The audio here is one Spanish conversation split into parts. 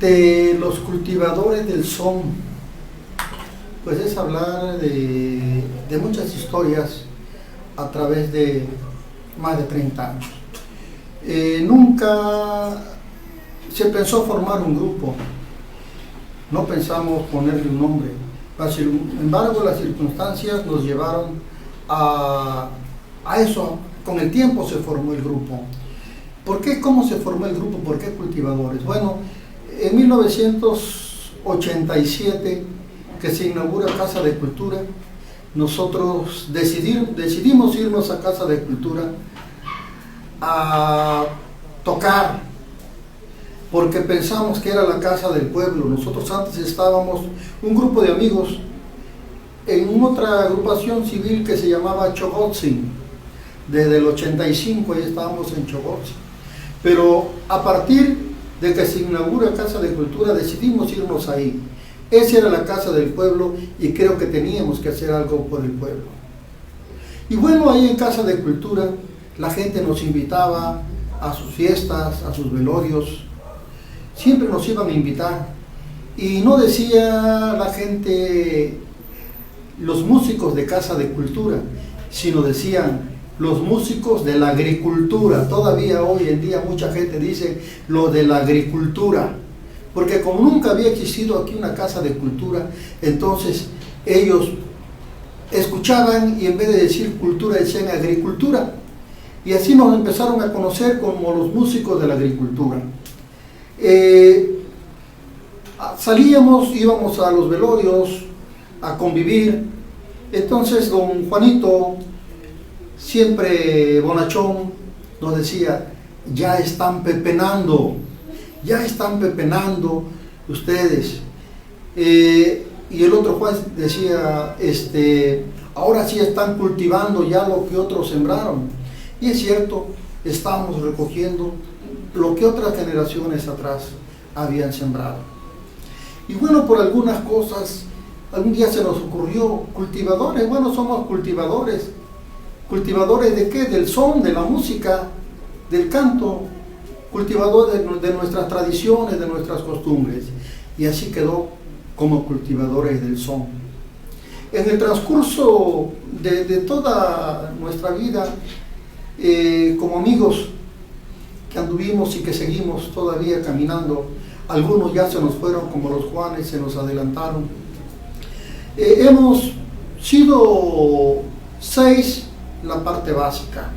de los cultivadores del son, pues es hablar de muchas historias a través de más de 30 años. Nunca se pensó formar un grupo, no pensamos ponerle un nombre. Sin embargo, las circunstancias nos llevaron a eso. Con el tiempo se formó el grupo. ¿Por qué? ¿Cómo se formó el grupo? ¿Por qué cultivadores? Bueno, en 1987, que se inaugura Casa de Cultura, nosotros decidimos irnos a Casa de Cultura a tocar, porque pensamos que era la casa del pueblo. Nosotros antes estábamos un grupo de amigos en otra agrupación civil que se llamaba Chogotzin. Desde el 85 ya estábamos en Chogotzin. Pero a partir de que se inaugura Casa de Cultura decidimos irnos ahí. Esa era la casa del pueblo y creo que teníamos que hacer algo por el pueblo. Y bueno, ahí en Casa de Cultura la gente nos invitaba a sus fiestas, a sus velorios. Siempre nos iban a invitar. Y no decía la gente los músicos de Casa de Cultura, sino decían los músicos de la agricultura. Todavía hoy en día mucha gente dice lo de la agricultura, porque como nunca había existido aquí una Casa de Cultura, entonces ellos escuchaban y en vez de decir cultura decían agricultura, y así nos empezaron a conocer como los músicos de la agricultura. Salíamos, íbamos a los velorios a convivir. Entonces don Juanito, siempre bonachón, nos decía: ya están pepenando ustedes. Y el otro Juan decía, ahora sí están cultivando ya lo que otros sembraron. Y es cierto, estamos recogiendo lo que otras generaciones atrás habían sembrado. Y bueno, por algunas cosas, algún día se nos ocurrió, cultivadores. Bueno, somos cultivadores. ¿Cultivadores de qué? Del son, de la música, del canto, cultivadores de nuestras tradiciones, de nuestras costumbres. Y así quedó como cultivadores del son. En el transcurso de toda nuestra vida, como amigos que anduvimos y que seguimos todavía caminando, algunos ya se nos fueron, como los Juanes, se nos adelantaron. Hemos sido 6 la parte básica,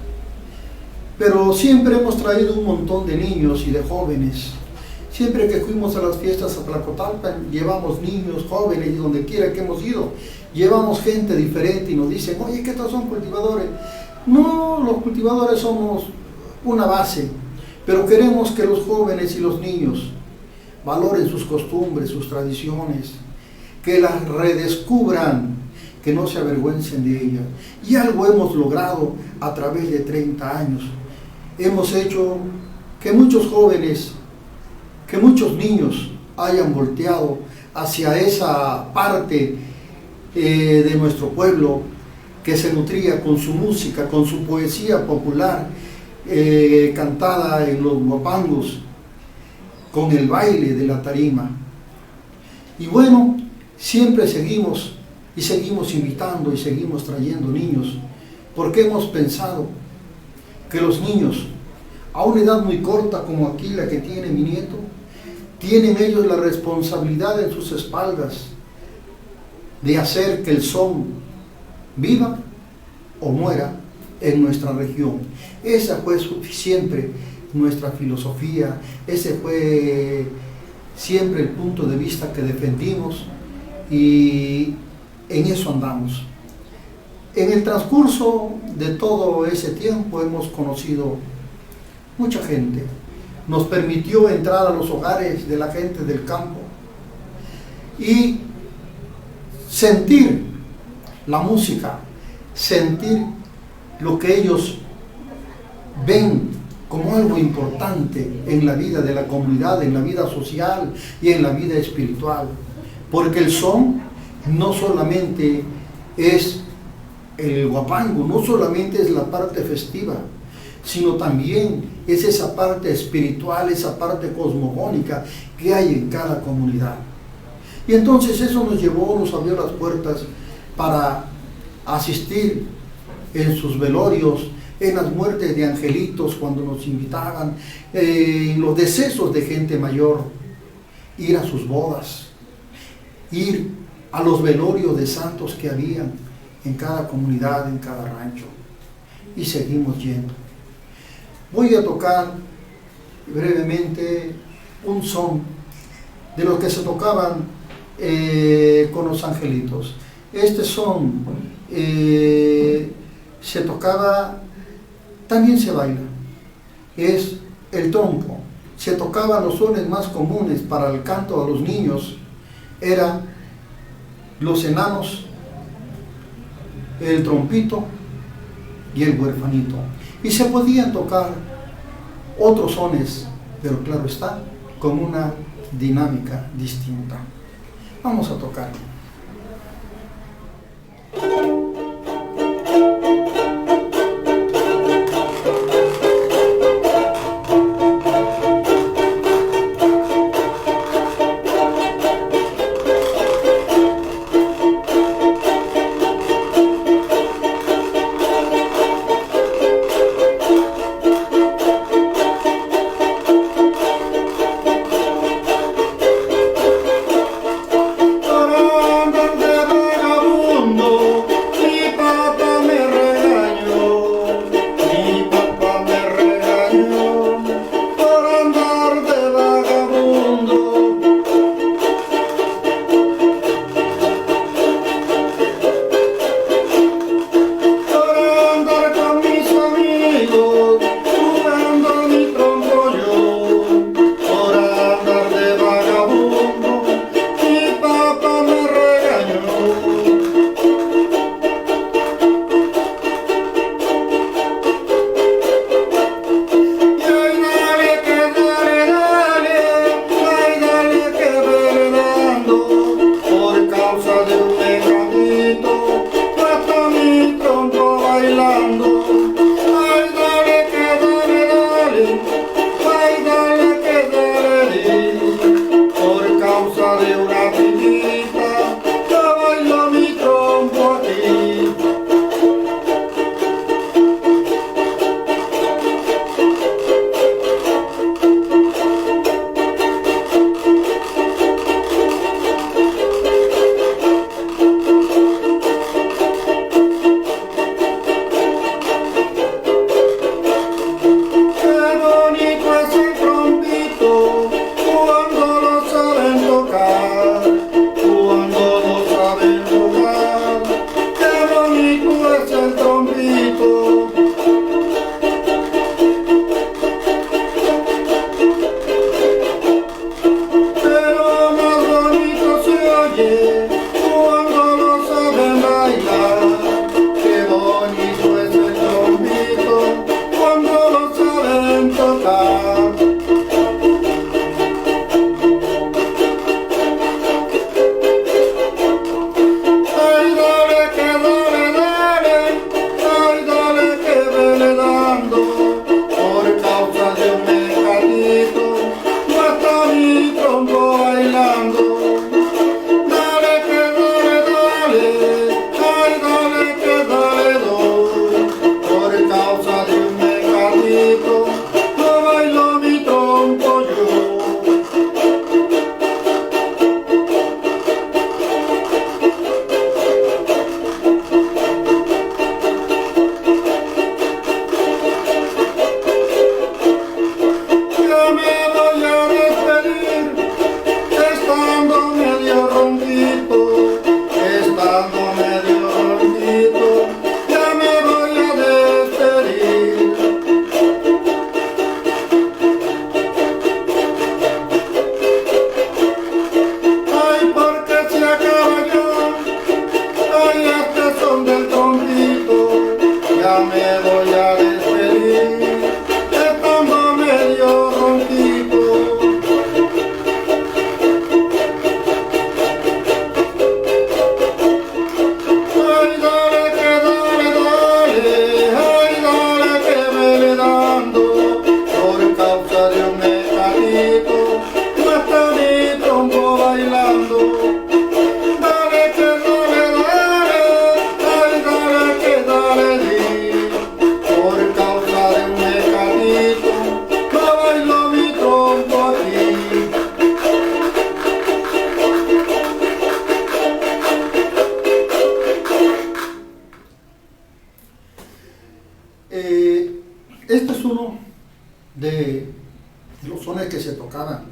pero siempre hemos traído un montón de niños y de jóvenes. Siempre que fuimos a las fiestas a Tlacotalpan, llevamos niños, jóvenes, y donde quiera que hemos ido, llevamos gente diferente y nos dicen: oye, ¿qué tal son cultivadores? No, los cultivadores somos una base, pero queremos que los jóvenes y los niños valoren sus costumbres, sus tradiciones, que las redescubran, que no se avergüencen de ellas. Y algo hemos logrado a través de 30 años. Hemos hecho que muchos jóvenes, que muchos niños hayan volteado hacia esa parte de nuestro pueblo que se nutría con su música, con su poesía popular, cantada en los guapangos, con el baile de la tarima. Y bueno, siempre seguimos invitando y seguimos trayendo niños, porque hemos pensado que los niños, a una edad muy corta como aquí la que tiene mi nieto, tienen ellos la responsabilidad en sus espaldas de hacer que el son viva o muera en nuestra región. Esa fue siempre nuestra filosofía, ese fue siempre el punto de vista que defendimos y en eso andamos. En el transcurso de todo ese tiempo hemos conocido mucha gente. Nos permitió entrar a los hogares de la gente del campo y sentir la música, sentir lo que ellos ven como algo importante en la vida de la comunidad, en la vida social y en la vida espiritual. Porque el son no solamente es el guapango, no solamente es la parte festiva, sino también es esa parte espiritual, esa parte cosmogónica que hay en cada comunidad. Y entonces eso nos llevó, nos abrió las puertas para asistir en sus velorios, en las muertes de angelitos cuando nos invitaban, en los decesos de gente mayor, ir a sus bodas, ir a los velorios de santos que habían en cada comunidad, en cada rancho, y seguimos yendo. Voy a tocar brevemente un son de los que se tocaban con los angelitos. Este son se tocaba, también se baila, es el trompo. Se tocaban los sones más comunes para el canto a los niños, eran los enanos, el trompito y el huerfanito. Y se podían tocar otros sones, pero claro está, con una dinámica distinta. Vamos a tocar. Para andar de vagabundo Este es uno de los sones que se tocaban,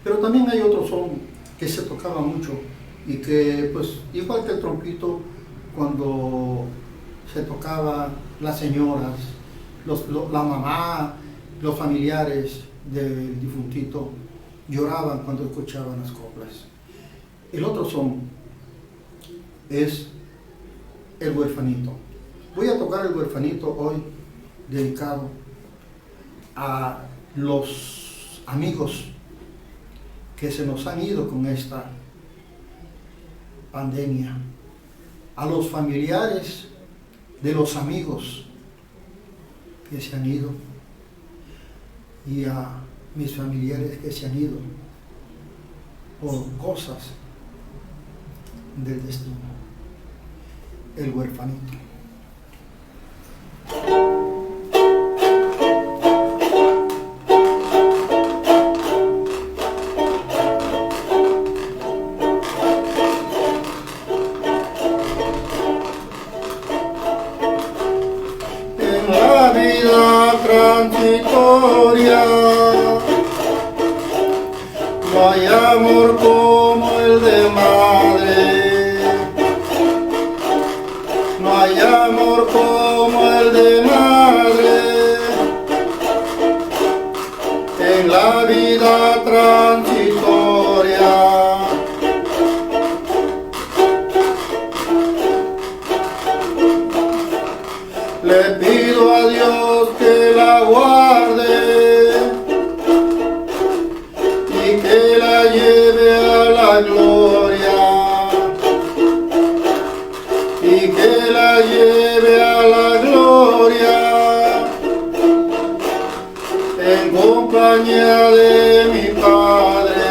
pero también hay otro son que se tocaba mucho y que, pues, igual que el trompito, cuando se tocaba, las señoras, la mamá, los familiares del difuntito lloraban cuando escuchaban las coplas. El otro son es el huerfanito. Voy a tocar el huerfanito hoy, dedicado a los amigos que se nos han ido con esta pandemia, a los familiares de los amigos que se han ido y a mis familiares que se han ido por cosas del destino. El huerfanito. En la vida transitoria no hay amor como el de madre, no hay amor como el de madre. En la vida transitoria le pido a Dios que la guarde y que la lleve a la gloria, y que la lleve a la gloria en compañía de mi Padre.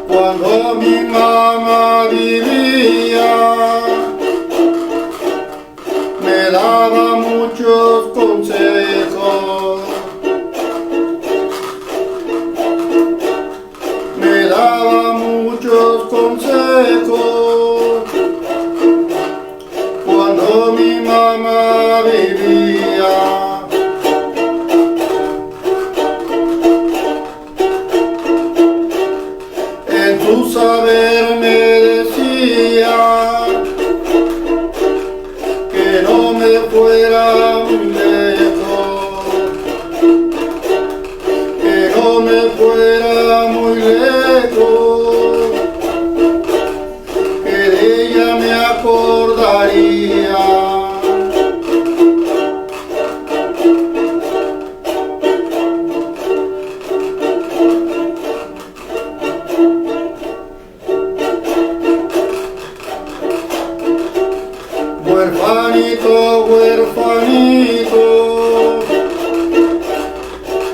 Cuando mi mamá vivía, me daba muchos consejos, me daba muchos consejos. Cuando mi mamá vivía, en su saber me decía que no me fuera muy lejos, que no me fuera muy lejos, que de ella me acordaría. Huerfanito, huerfanito,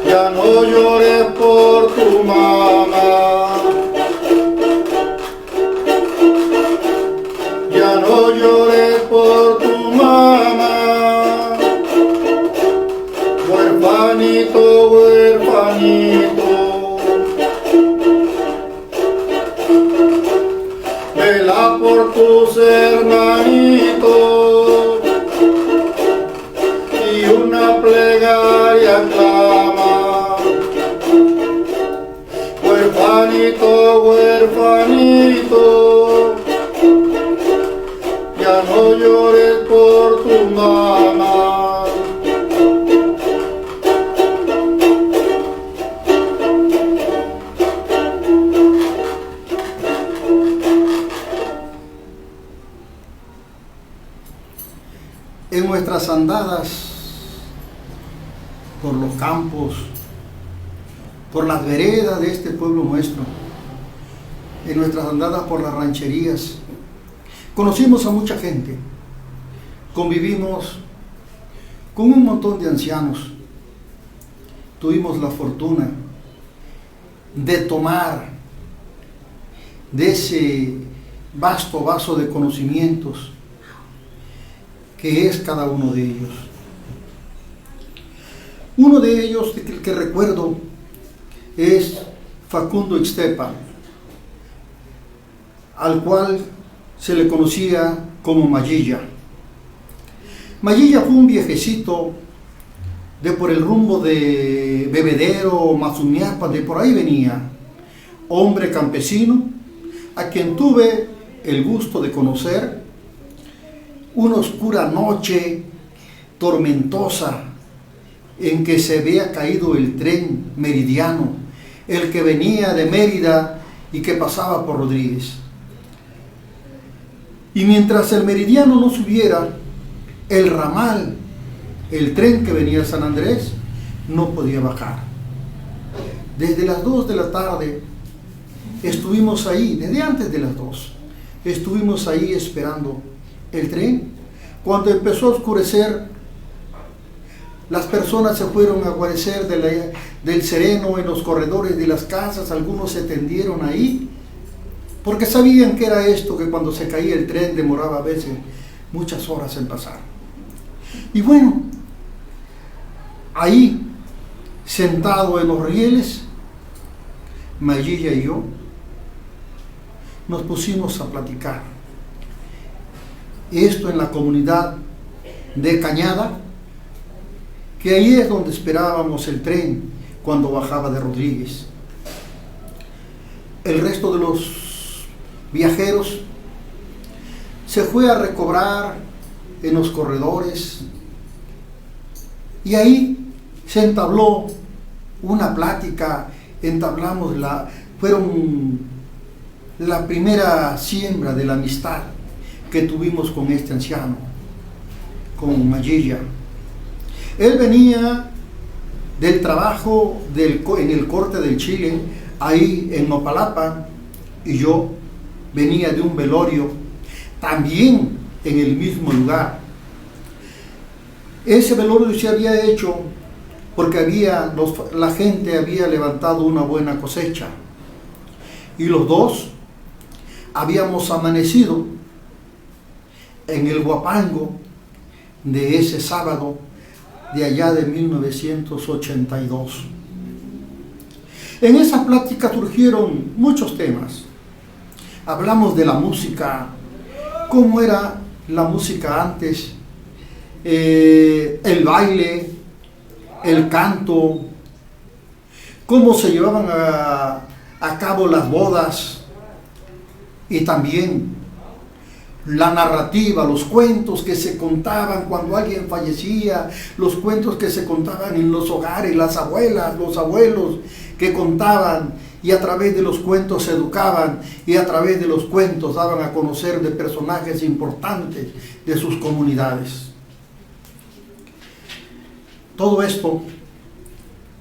ya no llores por tu mamá, ya no llores por tu mamá. Huerfanito, huerfanito, vela por tus hermanitos y una plegaria clama. Huerfanito, huerfanito, ya no llores por tu mamá. En nuestras andadas por los campos, por las veredas de este pueblo nuestro, en nuestras andadas por las rancherías, conocimos a mucha gente, convivimos con un montón de ancianos, tuvimos la fortuna de tomar de ese vasto vaso de conocimientos que es cada uno de ellos. Uno de ellos que recuerdo es Facundo Ixtepa, al cual se le conocía como Mayilla. Mayilla fue un viejecito de por el rumbo de Bebedero, Mazuñapa, de por ahí venía, hombre campesino, a quien tuve el gusto de conocer una oscura noche tormentosa en que se había caído el tren meridiano, el que venía de Mérida y que pasaba por Rodríguez. Y mientras el meridiano no subiera, el ramal, el tren que venía de San Andrés, no podía bajar. Desde las 2 de la tarde estuvimos ahí, desde antes de las 2, estuvimos ahí esperando el tren. Cuando empezó a oscurecer, las personas se fueron a guarecer del sereno en los corredores de las casas, algunos se tendieron ahí, porque sabían que era esto, que cuando se caía el tren demoraba a veces muchas horas en pasar. Y bueno, ahí, sentado en los rieles, Mayilla y yo nos pusimos a platicar. Esto en la comunidad de Cañada, que ahí es donde esperábamos el tren cuando bajaba de Rodríguez. El resto de los viajeros se fue a recobrar en los corredores y ahí se entabló una plática, fueron la primera siembra de la amistad que tuvimos con este anciano, con Mayilla. Él venía del trabajo en el corte del Chile, ahí en Nopalapa, y yo venía de un velorio, también en el mismo lugar. Ese velorio se había hecho porque la gente había levantado una buena cosecha, y los dos habíamos amanecido en el Huapango de ese sábado de allá de 1982. En esa plática surgieron muchos temas. Hablamos de la música, cómo era la música antes, el baile, el canto, cómo se llevaban a cabo las bodas, y también la narrativa, los cuentos que se contaban cuando alguien fallecía, los cuentos que se contaban en los hogares, las abuelas, los abuelos que contaban, y a través de los cuentos se educaban, y a través de los cuentos daban a conocer de personajes importantes de sus comunidades. Todo esto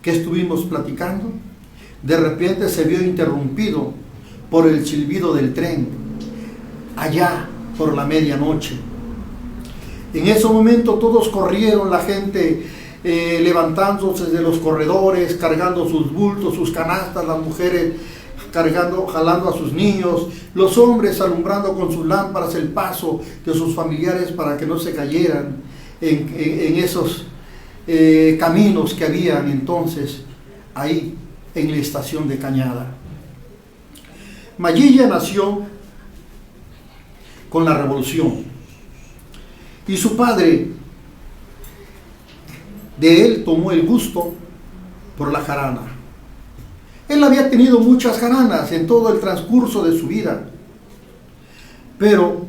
que estuvimos platicando, de repente se vio interrumpido por el silbido del tren, allá por la medianoche. En ese momento todos corrieron, la gente levantándose de los corredores, cargando sus bultos, sus canastas, las mujeres jalando a sus niños, los hombres alumbrando con sus lámparas el paso de sus familiares para que no se cayeran en esos caminos que habían entonces ahí en la estación de Cañada. Mayilla nació con la revolución, y su padre de él tomó el gusto por la jarana. Él había tenido muchas jaranas en todo el transcurso de su vida, pero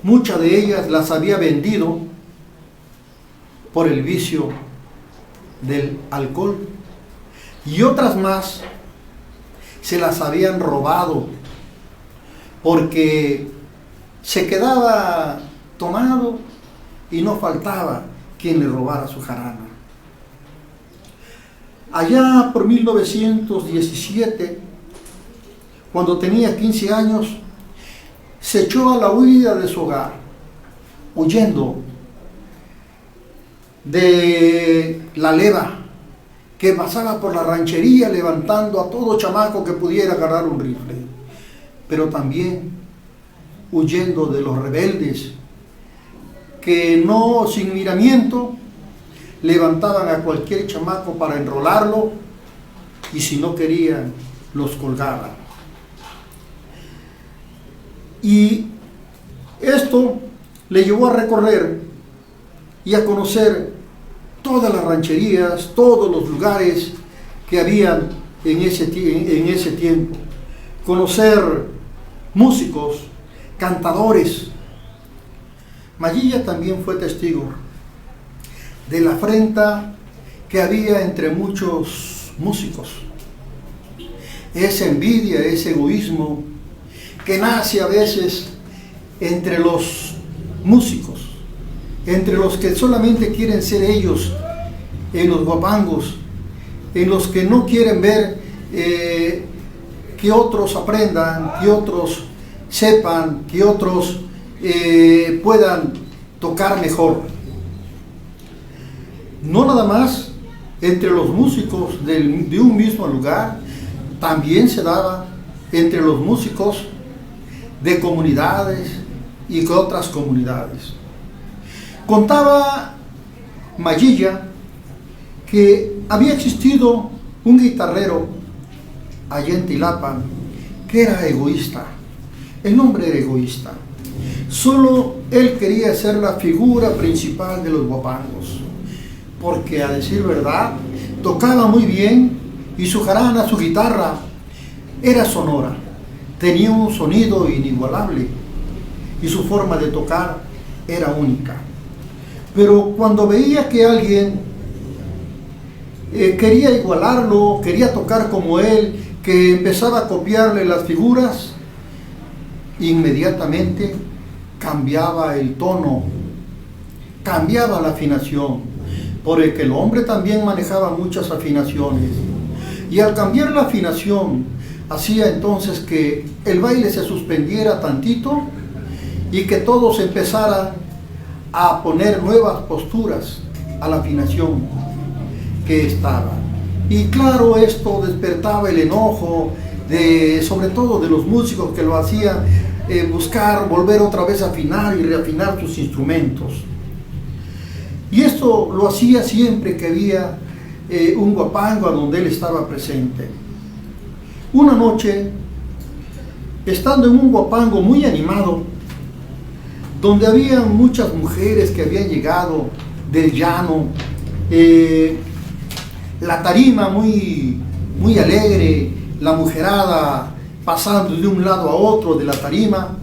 muchas de ellas las había vendido por el vicio del alcohol, y otras más se las habían robado porque se quedaba tomado y no faltaba quien le robara su jarana. Allá por 1917, cuando tenía 15 años, se echó a la huida de su hogar, huyendo de la leva que pasaba por la ranchería, levantando a todo chamaco que pudiera agarrar un rifle, pero también huyendo de los rebeldes que no sin miramiento levantaban a cualquier chamaco para enrolarlo, y si no querían, los colgaban. Y esto le llevó a recorrer y a conocer todas las rancherías, todos los lugares que habían en ese tiempo. Conocer músicos, cantadores. Mayilla también fue testigo de la afrenta que había entre muchos músicos. Esa envidia, ese egoísmo que nace a veces entre los músicos, entre los que solamente quieren ser ellos en los guapangos, en los que no quieren ver que otros aprendan, que otros sepan, que otros puedan tocar mejor. No nada más entre los músicos de un mismo lugar, también se daba entre los músicos de comunidades y de otras comunidades. Contaba Mayilla que había existido un guitarrero allá en Tilapan que era egoísta. El hombre era egoísta. Solo él quería ser la figura principal de los guapangos, porque a decir verdad, tocaba muy bien y su jarana, su guitarra, era sonora. Tenía un sonido inigualable y su forma de tocar era única. Pero cuando veía que alguien quería igualarlo, quería tocar como él, que empezaba a copiarle las figuras, inmediatamente cambiaba el tono, cambiaba la afinación, porque el hombre también manejaba muchas afinaciones, y al cambiar la afinación hacía entonces que el baile se suspendiera tantito y que todos empezaran a poner nuevas posturas a la afinación que estaba. Y claro, esto despertaba el enojo sobre todo de los músicos, que lo hacían buscar volver otra vez a afinar y reafinar sus instrumentos. Y esto lo hacía siempre que había un guapango a donde él estaba presente. Una noche, estando en un guapango muy animado, donde había muchas mujeres que habían llegado del llano, la tarima muy alegre, la mujerada pasando de un lado a otro de la tarima,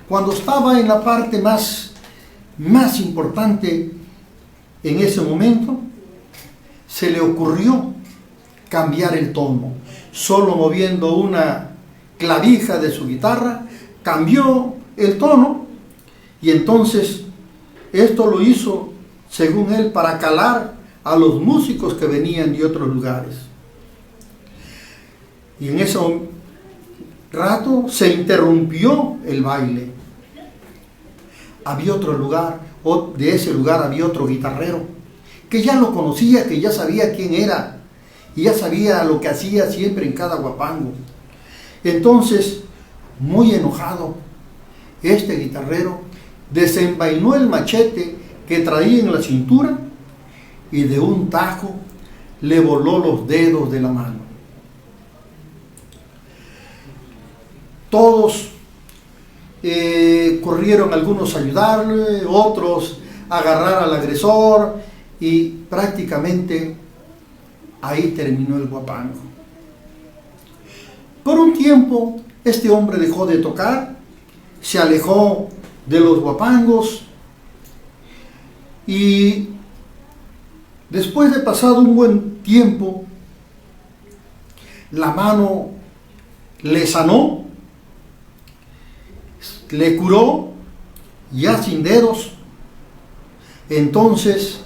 cuando estaba en la parte más importante, en ese momento se le ocurrió cambiar el tono. Solo moviendo una clavija de su guitarra, cambió el tono, y entonces esto lo hizo, según él, para calar a los músicos que venían de otros lugares. Y en ese rato se interrumpió el baile. Había otro lugar, de ese lugar había otro guitarrero, que ya lo conocía, que ya sabía quién era, y ya sabía lo que hacía siempre en cada guapango. Entonces, muy enojado, este guitarrero desenvainó el machete que traía en la cintura y de un tajo le voló los dedos de la mano. Todos corrieron, algunos a ayudarle, otros a agarrar al agresor, y prácticamente ahí terminó el guapango. Por un tiempo este hombre dejó de tocar, se alejó de los guapangos, y después de pasado un buen tiempo, la mano le sanó, le curó, ya sin dedos. Entonces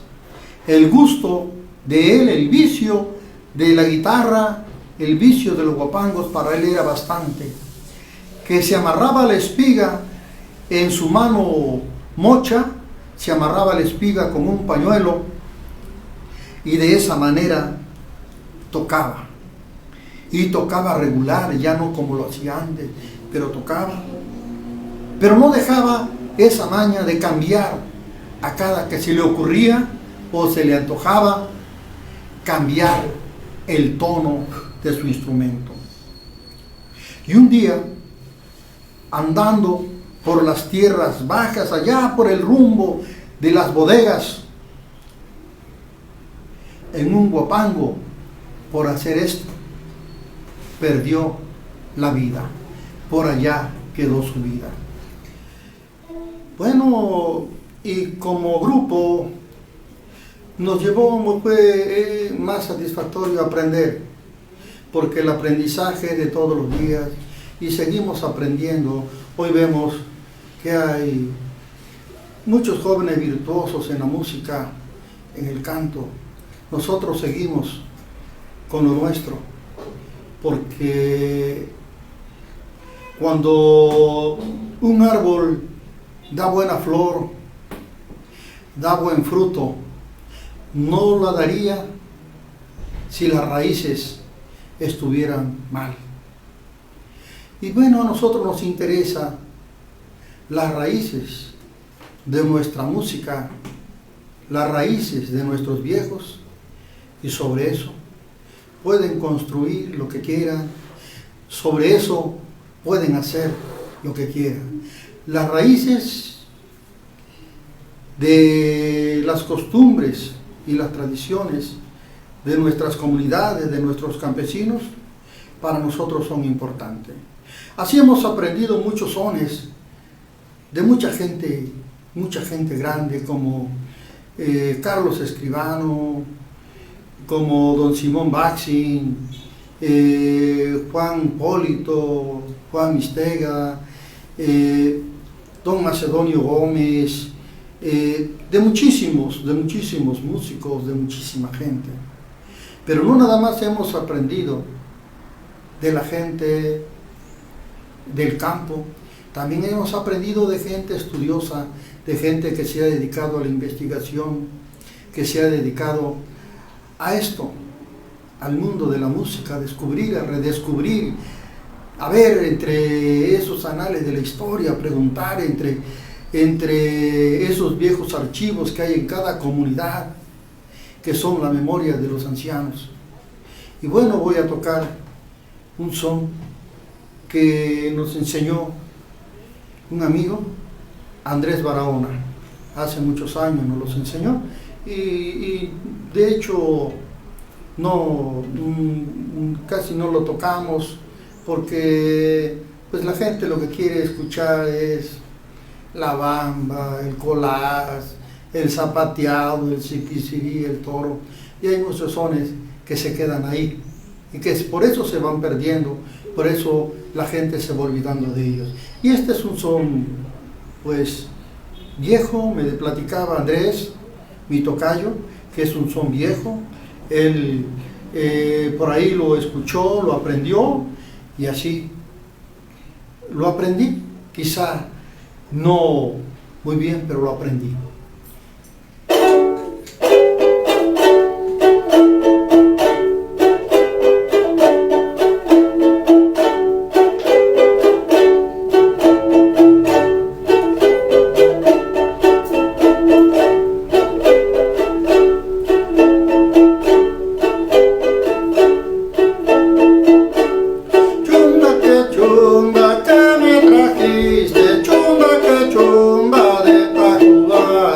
el gusto de él, el vicio de la guitarra, el vicio de los guapangos para él era bastante, que se amarraba la espiga en su mano mocha, se amarraba la espiga con un pañuelo, y de esa manera tocaba, y tocaba regular, ya no como lo hacía antes, pero tocaba, pero no dejaba esa maña de cambiar a cada que se le ocurría o se le antojaba cambiar el tono de su instrumento. Y un día, andando por las tierras bajas, allá por el rumbo de las bodegas, en un guapango, por hacer esto, perdió la vida. Por allá quedó su vida. Bueno, y como grupo nos llevó, fue más satisfactorio aprender, porque el aprendizaje de todos los días, y seguimos aprendiendo. Hoy vemos que hay muchos jóvenes virtuosos en la música, en el canto. Nosotros seguimos con lo nuestro, porque cuando un árbol da buena flor, da buen fruto, no la daría si las raíces estuvieran mal. Y bueno, a nosotros nos interesa las raíces de nuestra música, las raíces de nuestros viejos, y sobre eso pueden construir lo que quieran, sobre eso pueden hacer lo que quieran. Las raíces de las costumbres y las tradiciones de nuestras comunidades, de nuestros campesinos, para nosotros son importantes. Así hemos aprendido muchos sones de mucha gente grande, como Carlos Escribano, como don Simón Baxin, Juan Polito, Juan Mistega, don Macedonio Gómez, de muchísimos músicos, de muchísima gente. Pero no nada más hemos aprendido de la gente del campo, también hemos aprendido de gente estudiosa, de gente que se ha dedicado a la investigación, que se ha dedicado a esto, al mundo de la música, a descubrir, a redescubrir, a ver entre esos anales de la historia, a preguntar entre esos viejos archivos que hay en cada comunidad, que son la memoria de los ancianos. Y bueno, voy a tocar un son que nos enseñó un amigo, Andrés Barahona. Hace muchos años nos los enseñó, y de hecho no, casi no lo tocamos, porque pues la gente lo que quiere escuchar es la bamba, el colás, el zapateado, el siquisirí, el toro, y hay muchos sones que se quedan ahí y que por eso se van perdiendo, por eso la gente se va olvidando de ellos. Y este es un son pues viejo, me platicaba Andrés, mi tocayo, que es un son viejo. Él por ahí lo escuchó, lo aprendió, y así lo aprendí, quizá no muy bien, pero lo aprendí. Chumba que me trajiste, chumba de Tacubá.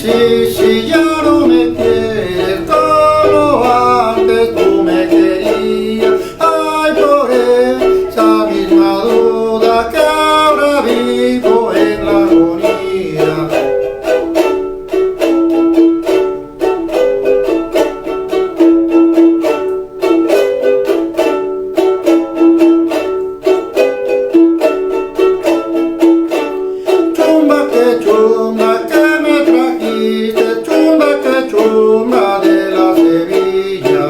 si ya no me quieres como antes tú me querías. Ay, por esa misma duda que ahora vivo en la agonía. Chumba que me trajiste, chumba que chumba de la Sevilla.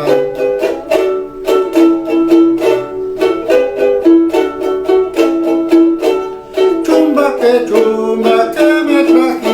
Chumba que me trajiste.